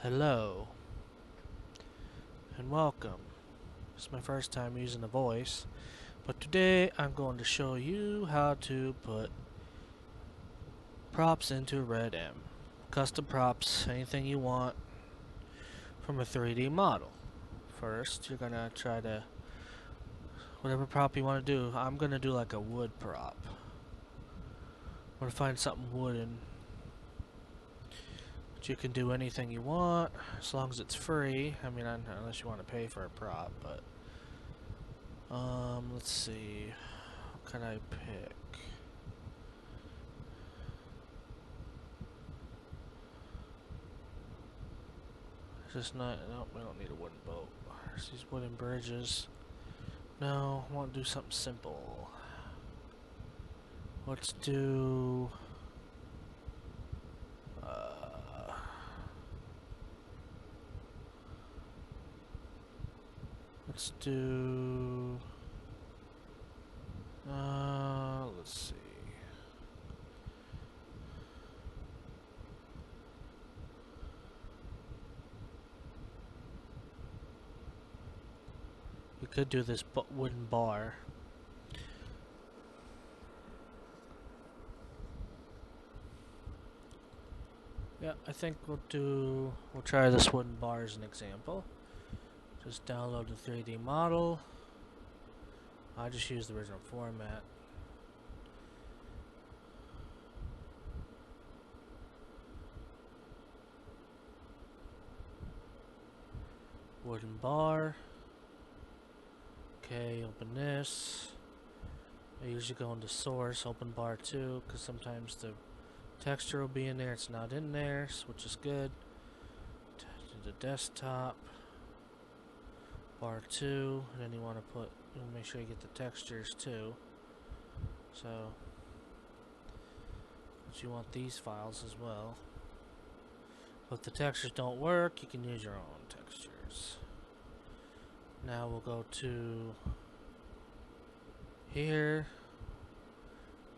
Hello and welcome. It's my first time using the voice, but today I'm going to show you how to put props into redm. Custom props, anything you want from a 3D model. First, you're gonna try to, whatever prop you want to do, I'm gonna do like a wood prop. I'm gonna find something wooden. But you can do anything you want, as long as it's free. I mean, unless you want to pay for a prop, but let's see. What can I pick? Just not. No, we don't need a wooden boat. There's these wooden bridges. No, I want to do something simple. Let's do. Let's do. Let's see. We could do this wooden bar. Yeah, I think we'll try this wooden bar as an example. Just download the 3D model. I just use the original format. Wooden bar. Okay, open this. I usually go into source, open bar 2, because sometimes the texture will be in there, it's not in there, which is good. To the desktop, bar 2, and then you want to make sure you get the textures too. So, but you want these files as well. But if the textures don't work, you can use your own textures. Now we'll go to here,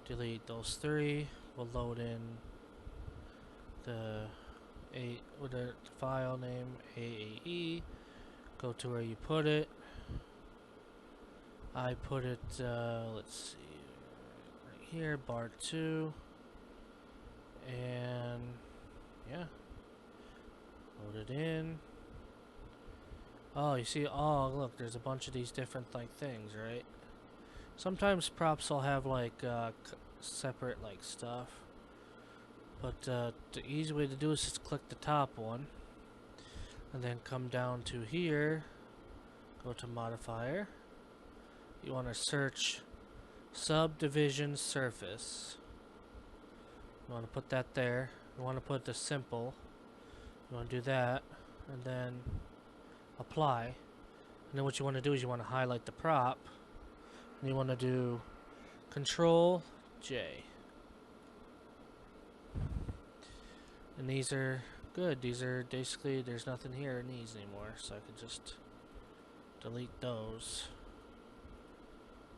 delete those 3. We'll load in the file name AAE. Go to where you put it. I put it. Let's see, right here, bar 2, and yeah, load it in. Oh, you see, oh, look, there's a bunch of these different, like, things, right? Sometimes props will have, like, separate, like, stuff. But, the easy way to do is just click the top one. And then come down to here. Go to modifier. You want to search subdivision surface. You want to put that there. You want to put the simple. You want to do that. And then apply, and then what you want to do is you want to highlight the prop, and you want to do Control J, and these are good. These are basically, there's nothing here in these anymore, so I can just delete those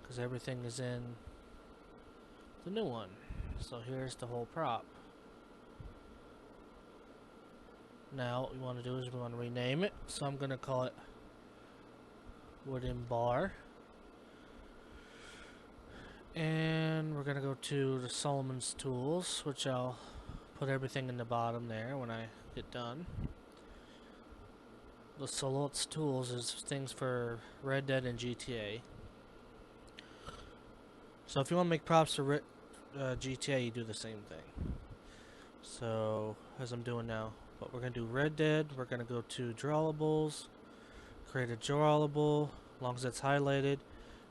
because everything is in the new one. So here's the whole prop. Now what we want to do is we want to rename it, so I'm going to call it wooden bar, and we're going to go to the Solomon's tools, which I'll put everything in the bottom there when I get done. The Solomon's tools is things for Red Dead and GTA. So if you want to make props for GTA, you do the same thing. So as I'm doing now. But we're going to do Red Dead, we're going to go to drawables, create a drawable, as long as it's highlighted,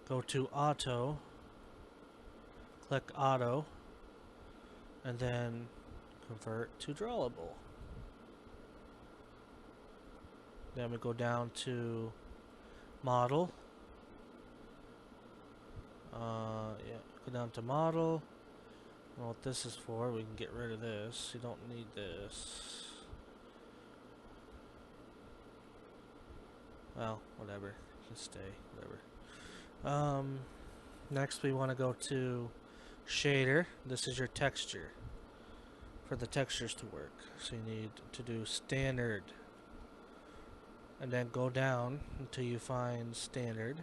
go to auto, click auto, and then convert to drawable. Then we go down to model, go down to model, and what this is for, we can get rid of this, you don't need this. Well, whatever. Just stay. Whatever. Next we want to go to shader. This is your texture. For the textures to work. So you need to do standard and then go down until you find standard,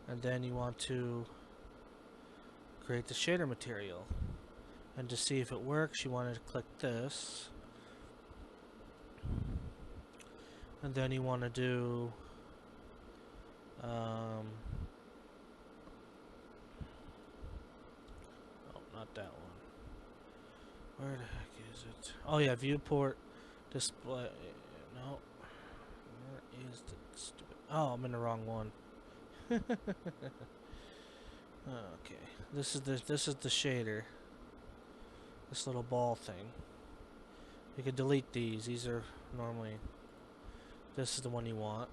and then you want to create the shader material, and to see if it works you want to click this, and then you want to do oh, not that one. Where the heck is it? Oh yeah, viewport display. No, where is the stupid? Oh, I'm in the wrong one. Okay, this is the shader. This little ball thing. You can delete these. These are normally. This is the one you want,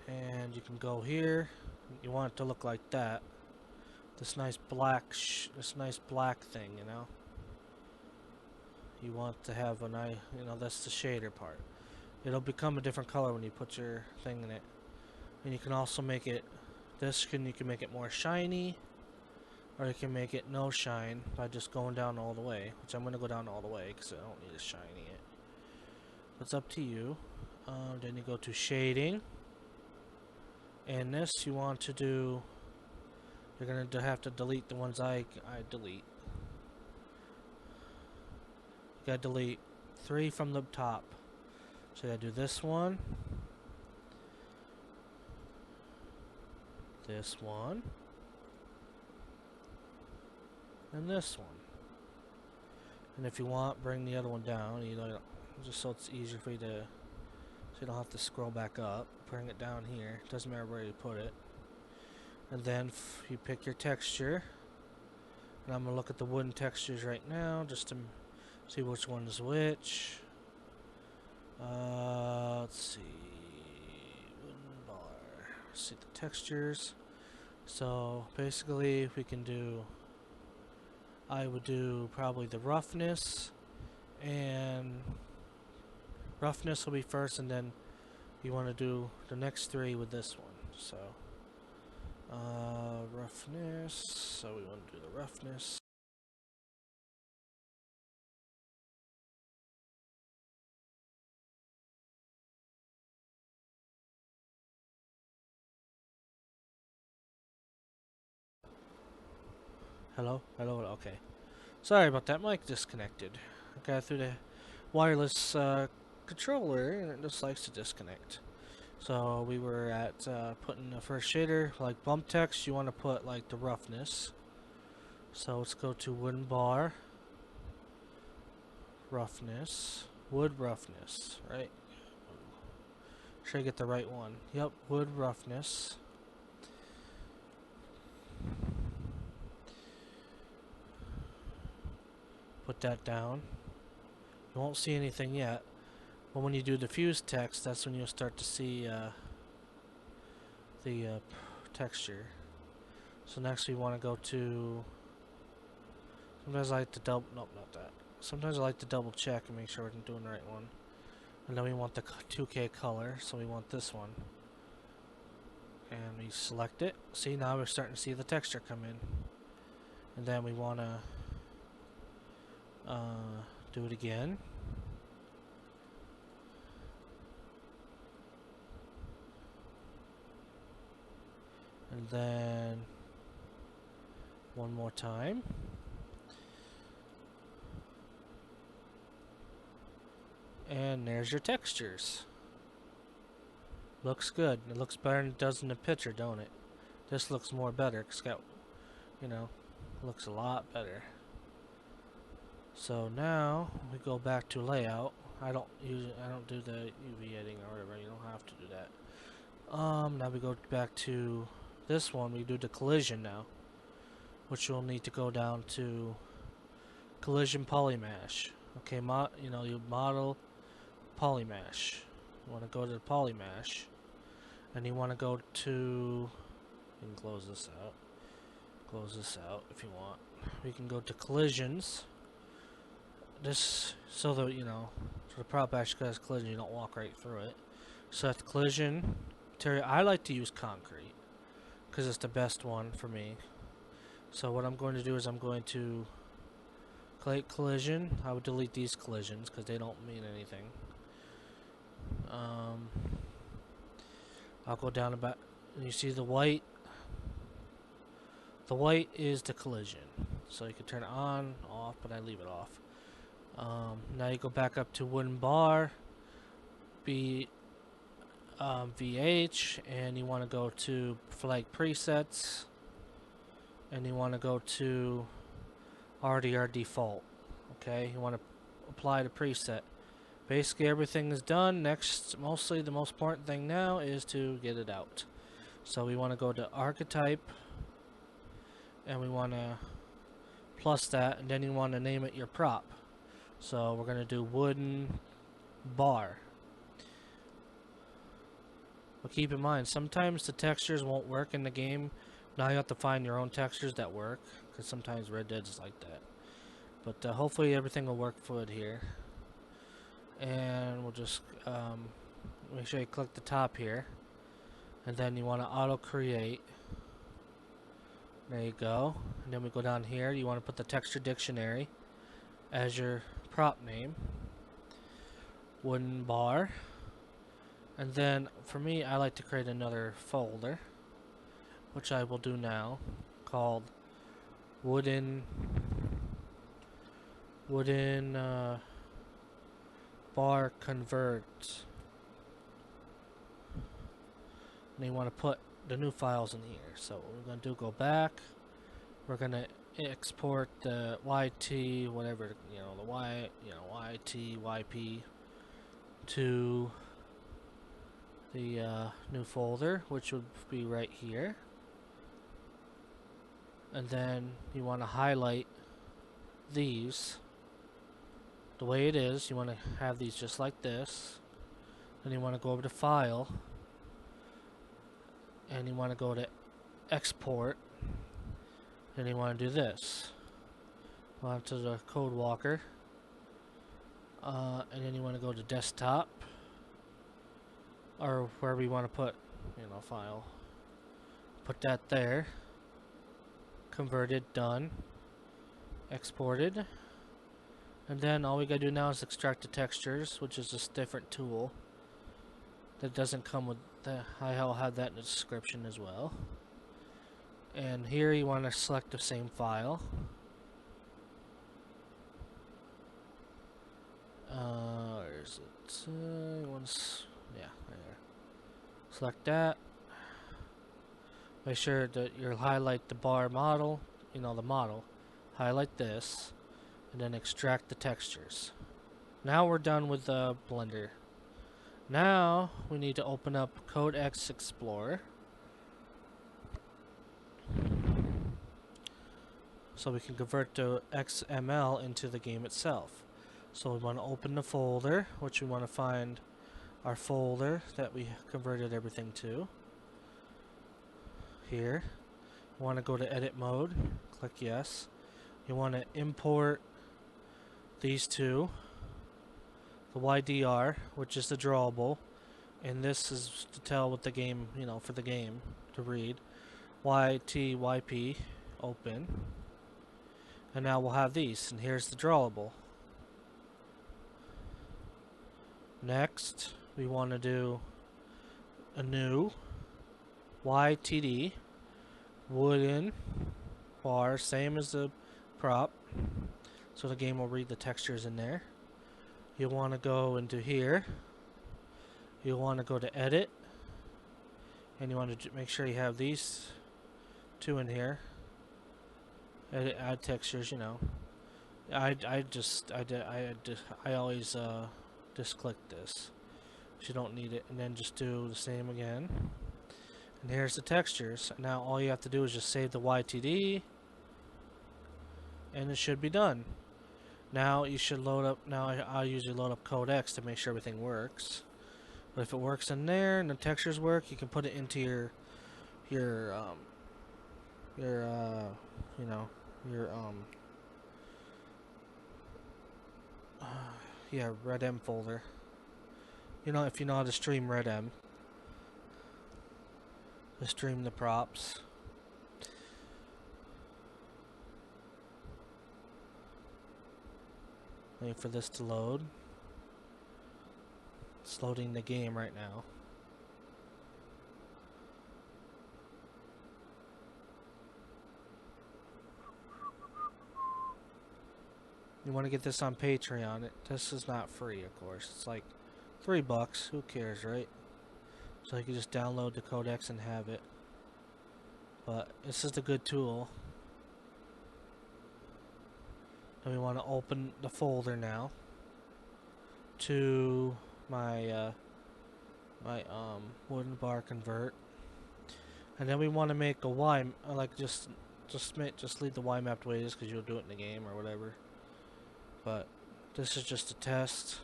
and you can go here. You want it to look like that. This nice black thing, you know. You want to have a nice, you know, that's the shader part. It'll become a different color when you put your thing in it. And you can also make it, you can make it more shiny, or you can make it no shine by just going down all the way, which I'm going to go down all the way because I don't need to shiny it. It's up to you. Then you go to shading, and this you want to do, you're going to have to delete the ones I delete. You got to delete 3 from the top. So you got to do this one, this one, and this one. And if you want, bring the other one down, you know, just so it's easier for you to, so you don't have to scroll back up. Bring it down here. Doesn't matter where you put it. And then you pick your texture. And I'm gonna look at the wooden textures right now, just to see which one is which. Let's see, wooden bar. See the textures. So basically, we can do. I would do probably the roughness, and roughness will be first, and then you want to do the next 3 with this one. So roughness. So we want to do the roughness. Hello? Hello? Okay. Sorry about that, mic disconnected. I got through the wireless controller and it just likes to disconnect. So we were at putting the first shader, like bump text, you want to put like the roughness. So let's go to wooden bar, roughness, wood roughness, right? Should I get the right one? Yep, wood roughness. Put that down. You won't see anything yet, but when you do diffuse text, that's when you'll start to see the texture. So next we want to go to, sometimes I like to double, nope, not that. Sometimes I like to double check and make sure we're doing the right one. And then we want the 2K color, so we want this one. And we select it. See, now we're starting to see the texture come in. And then we want to do it again. And then one more time. And there's your textures. Looks good. It looks better than it does in the picture, don't it? This looks more better. It's got, you know, looks a lot better. So now we go back to layout. I don't do the UV editing or whatever. You don't have to do that. Now we go back to this one. We do the collision now, which you'll need to go down to collision polymesh. Okay, you know, you model polymesh. You want to go to the polymesh, and you want to go to. You can close this out. Close this out if you want. We can go to collisions. This, so that, you know, so the prop actually has collision, you don't walk right through it. So that's collision material. I like to use concrete because it's the best one for me. So what I'm going to do is I'm going to collision. I would delete these collisions because they don't mean anything. I'll go down about. You see the white. The white is the collision, so you can turn it on, off, but I leave it off. Now you go back up to wooden bar, VH, and you want to go to flag presets, and you want to go to RDR default. Okay, you want to apply the preset. Basically everything is done. Next, mostly the most important thing now is to get it out. So we want to go to archetype, and we want to plus that, and then you want to name it your prop. So we're going to do wooden bar. But keep in mind, sometimes the textures won't work in the game. Now you have to find your own textures that work, because sometimes Red Dead is like that. But hopefully everything will work for it here. And we'll just make sure you click the top here, and then you want to auto create. There you go. And then we go down here. You want to put the texture dictionary as your prop name. Wooden bar. And then for me, I like to create another folder, which I will do now, called wooden bar convert. And you want to put the new files in here. So what we're going to do, go back. We're going to export the YT, whatever, the Y, YT, YP to the new folder, which would be right here. And then you want to highlight these the way it is. You want to have these just like this. Then you want to go over to File, and you want to go to Export, and you want to do this. Go on to the Code Walker, and then you want to go to Desktop, or wherever you want to put, file. Put that there. Converted, done. Exported. And then all we gotta do now is extract the textures, which is this different tool that doesn't come with the. I'll have that in the description as well. And here you want to select the same file. Where is it? Yeah, right there. Select that. Make sure that you highlight the bar model, the model. Highlight this, and then extract the textures. Now we're done with the Blender. Now we need to open up Codex Explorer, so we can convert the XML into the game itself. So we want to open the folder, which we want to find our folder that we converted everything to. Here, you want to go to edit mode, click yes. You want to import these two, the YDR, which is the drawable, and this is to tell what the game, for the game to read. YTYP, open, and now we'll have these, and here's the drawable. Next, we want to do a new YTD wooden bar, same as the prop, so the game will read the textures in there. You want to go into here, you want to go to edit, and you want to make sure you have these two in here. Edit, add textures, I always just click this, but you don't need it, and then just do the same again. And here's the textures. Now all you have to do is just save the YTD, and it should be done. Now you should load up. Now I usually load up Codex to make sure everything works. But if it works in there and the textures work, you can put it into your redm folder. If you know how to stream redm, to stream the props. Waiting for this to load. It's loading the game right now. You want to get this on Patreon. This is not free, of course. It's like $3. Who cares, right? So you can just download the codex and have it. But this is a good tool. And we want to open the folder now to my wooden bar convert, and then we want to make a Y. Like just leave the Y map the way it is because you'll do it in the game or whatever. But this is just a test.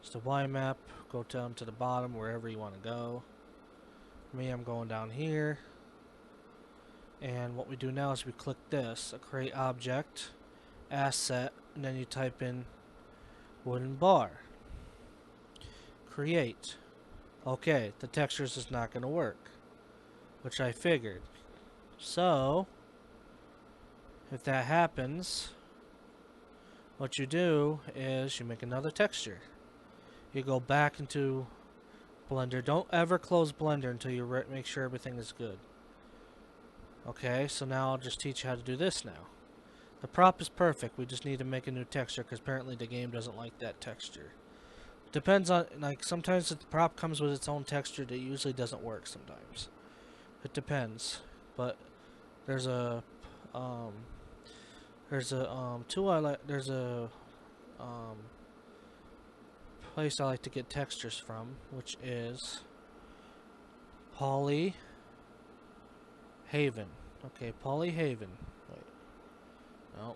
Just a Y map. Go down to the bottom wherever you want to go. For me, I'm going down here. And what we do now is we click this, a create object, asset, and then you type in wooden bar. Create. Okay, the textures is not going to work, which I figured. So, if that happens, what you do is you make another texture. You go back into Blender. Don't ever close Blender until you make sure everything is good. Okay, so now I'll just teach you how to do this now. The prop is perfect. We just need to make a new texture because apparently the game doesn't like that texture. Depends on, like, sometimes if the prop comes with its own texture, it usually doesn't work sometimes. It depends. But there's a place I like to get textures from, which is Poly Haven. Okay, Poly Haven. Wait. No.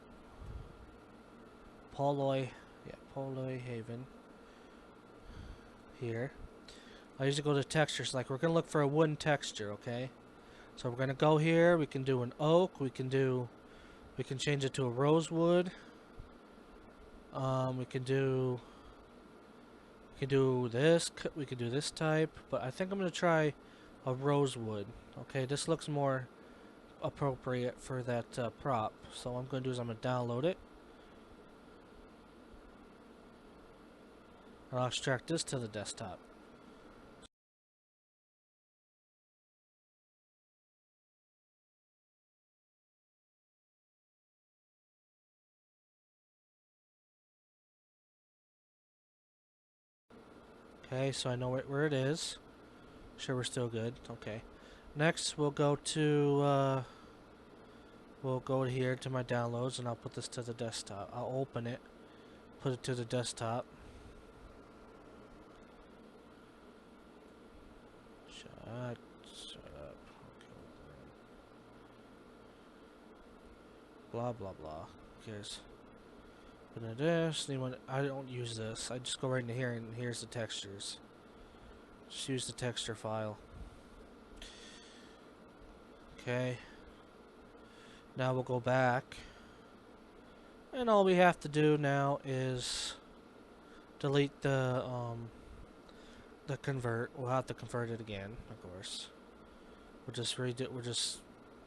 Poly Haven. Here. I usually go to textures, like we're going to look for a wooden texture, okay? So we're going to go here, we can do an oak, we can change it to a rosewood. We can do this, we can do this type, but I think I'm going to try a rosewood. Okay, this looks more appropriate for that prop. So what I'm going to do is I'm going to download it. I'll extract this to the desktop. Okay, so I know where it is. Sure, we're still good. Okay. Next, we'll go to here to my downloads, and I'll put this to the desktop. I'll open it, put it to the desktop. Shut up. Okay. Blah blah blah. Who cares? Put this. I don't use this. I just go right into here, and here's the textures. Just use the texture file. Okay. Now we'll go back. And all we have to do now is delete the convert. We'll have to convert it again, of course. We'll just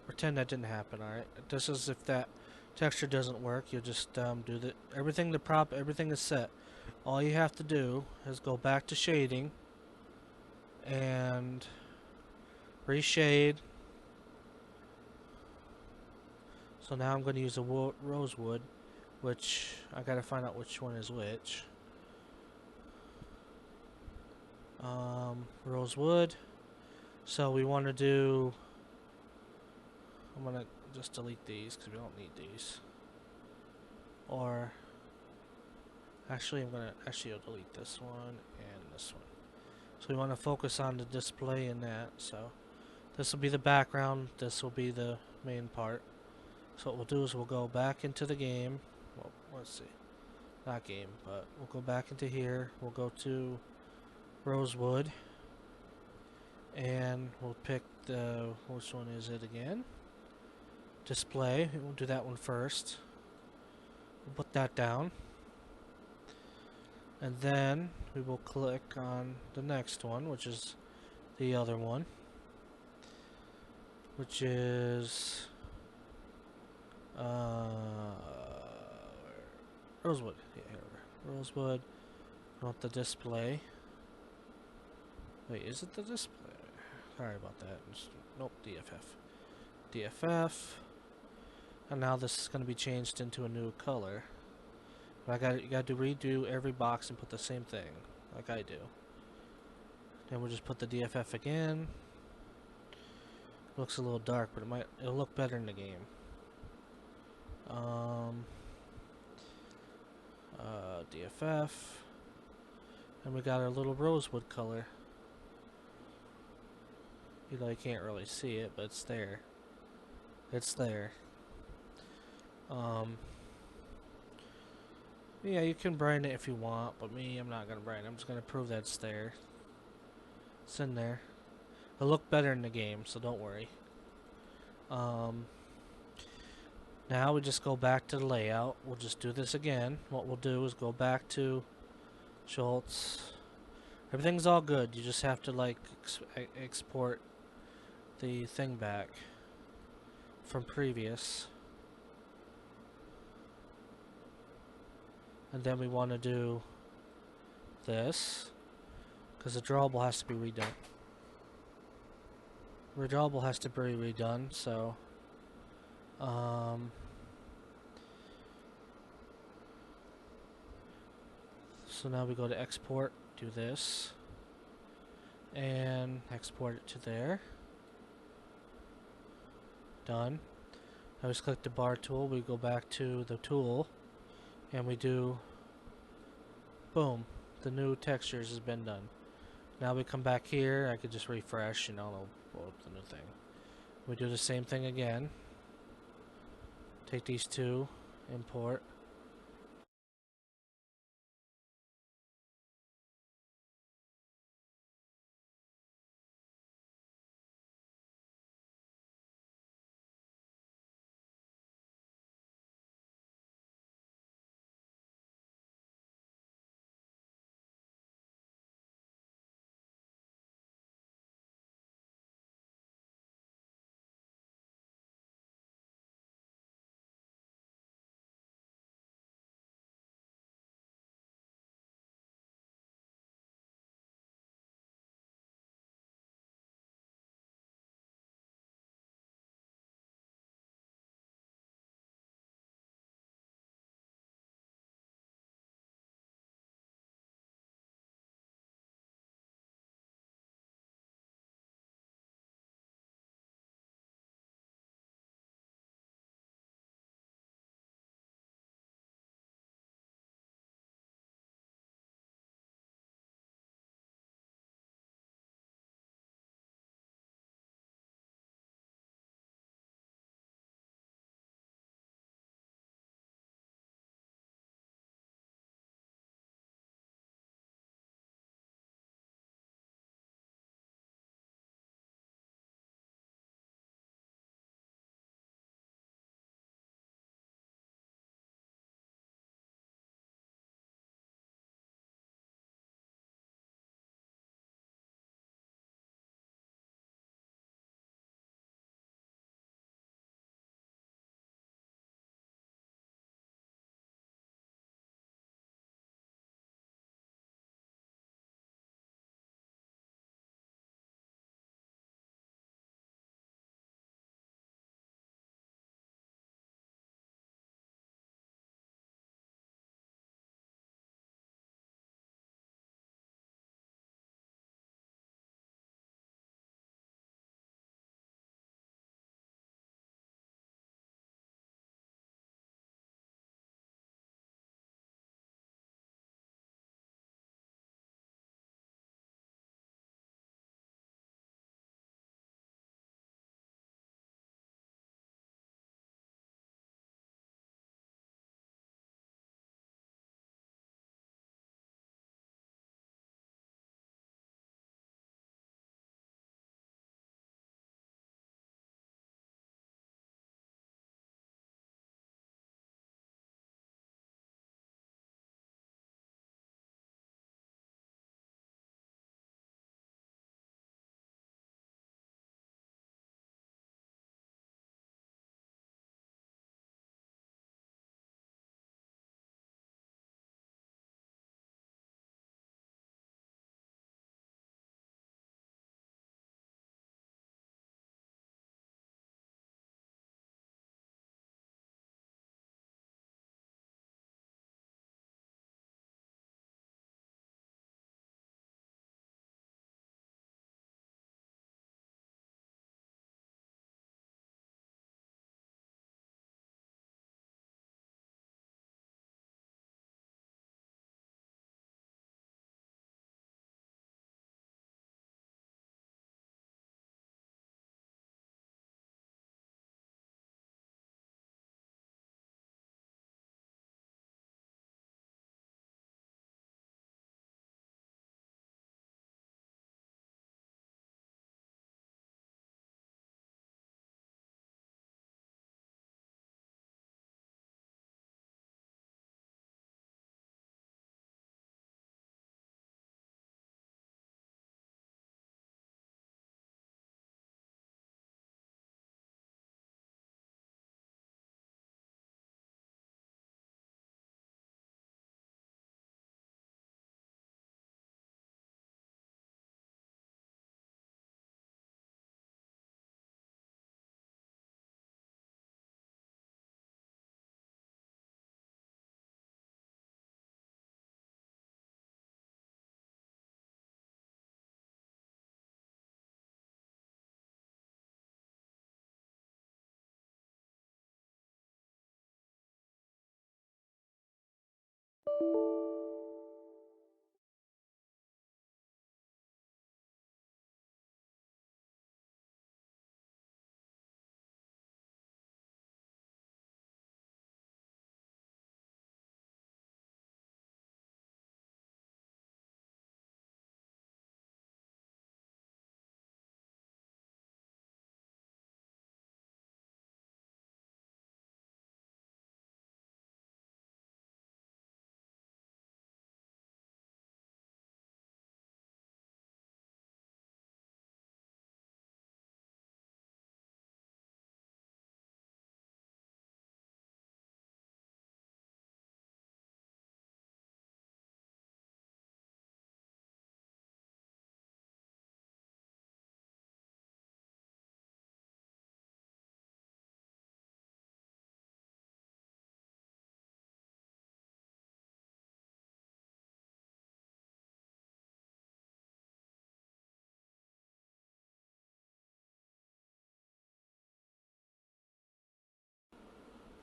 pretend that didn't happen, alright? This is if that texture doesn't work, you'll just do everything is set. All you have to do is go back to shading and reshade. So now I'm going to use a rosewood, which I gotta find out which one is which. Rosewood. So we want to do. I'm gonna just delete these because we don't need these. Or actually, I'll delete this one and this one. So we want to focus on the display in that. So this will be the background. This will be the main part. So what we'll do is we'll go back into the game. Well, let's see. Not game, but we'll go back into here. We'll go to Rosewood. And we'll pick which one is it again? Display. We'll do that one first. We'll put that down. And then we will click on the next one, which is the other one. Which is Rosewood. Yeah, here. Rosewood. Not the display. Wait, is it the display? Sorry about that. Nope, DFF. DFF. And now this is going to be changed into a new color. But you got to redo every box and put the same thing, like I do. Then we'll just put the DFF again. Looks a little dark, but it'll look better in the game. DFF. And we got our little rosewood color. You know, you can't really see it, but it's there. It's there. Yeah, you can brighten it if you want, but I'm not gonna brighten it. I'm just gonna prove that it's there. It's in there. It'll look better in the game, so don't worry. Now we just go back to the layout. We'll just do this again. What we'll do is go back to Schultz. Everything's all good. You just have to like export the thing back from previous. And then we want to do this because the drawable has to be redone. The drawable has to be redone, so so now we go to export, do this, and export it to there. Done. Now just click the bar tool, we go back to the tool, and we do, boom, the new textures has been done. Now we come back here, I could just refresh, and it'll pull up the new thing. We do the same thing again. Take these two, import.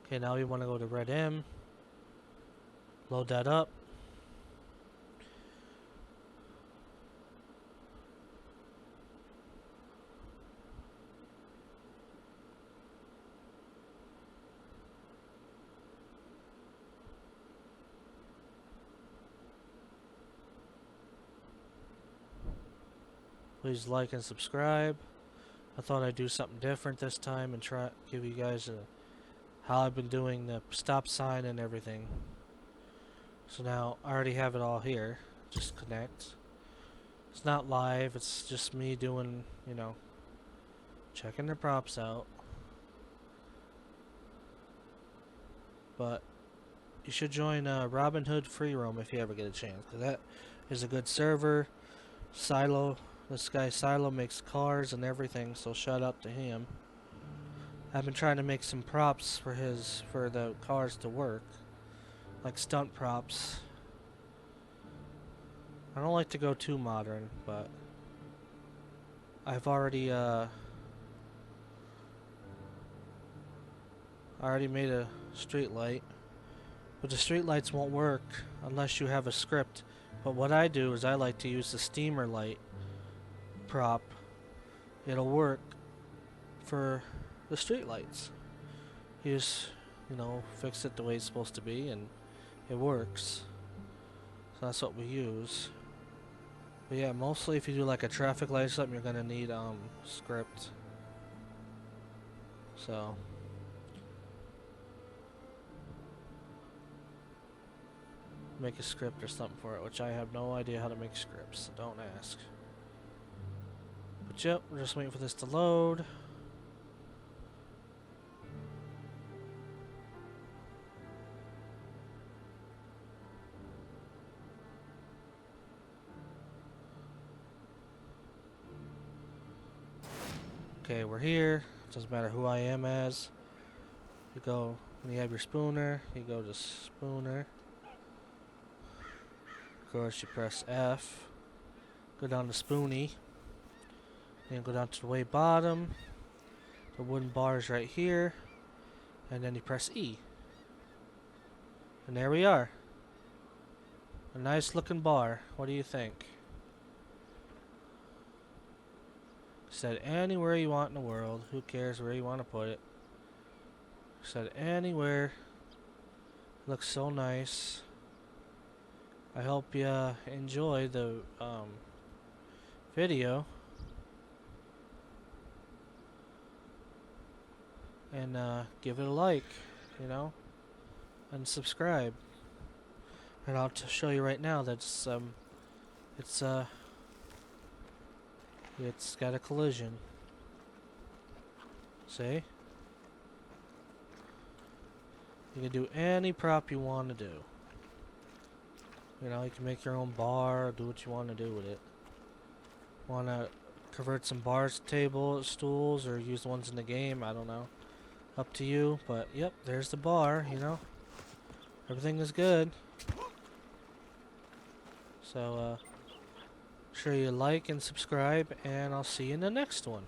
Okay, now we want to go to redm. Load that up. Please like and subscribe. I thought I'd do something different this time and try give you guys how I've been doing the stop sign and everything. So now I already have it all here. Just connect. It's not live, it's just me doing, you know, checking the props out. But you should join Robinhood Free Roam if you ever get a chance, because that is a good server. Silo, this guy Silo makes cars and everything, so shout out to him. I've been trying to make some props for the cars to work, like stunt props. I don't like to go too modern, but I've already made a street light, but the street lights won't work unless you have a script. But what I do is I like to use the steamer light prop. It'll work for the street lights. You just, you know, fix it the way it's supposed to be and it works. So that's what we use. But yeah, mostly if you do like a traffic light or something, you're gonna need script. So make a script or something for it, which I have no idea how to make scripts, so don't ask. But yep, we're just waiting for this to load. Okay, we're here. Doesn't matter who I am as. You go, when you have your spooner, you go to spooner. Of course, you press F. Go down to spoony. Then go down to the way bottom. The wooden bar is right here. And then you press E. And there we are. A nice looking bar. What do you think? Set anywhere you want in the world. Who cares where you want to put it? Set anywhere. Looks so nice. I hope you enjoy the video. And give it a like, you know, and subscribe. And I'll show you right now that it's got a collision. See? You can do any prop you want to do. You know, you can make your own bar, do what you want to do with it. Want to convert some bars to tables, stools, or use the ones in the game, I don't know. Up to you, but yep, there's the bar, you know. Everything is good. So, sure you like and subscribe, and I'll see you in the next one.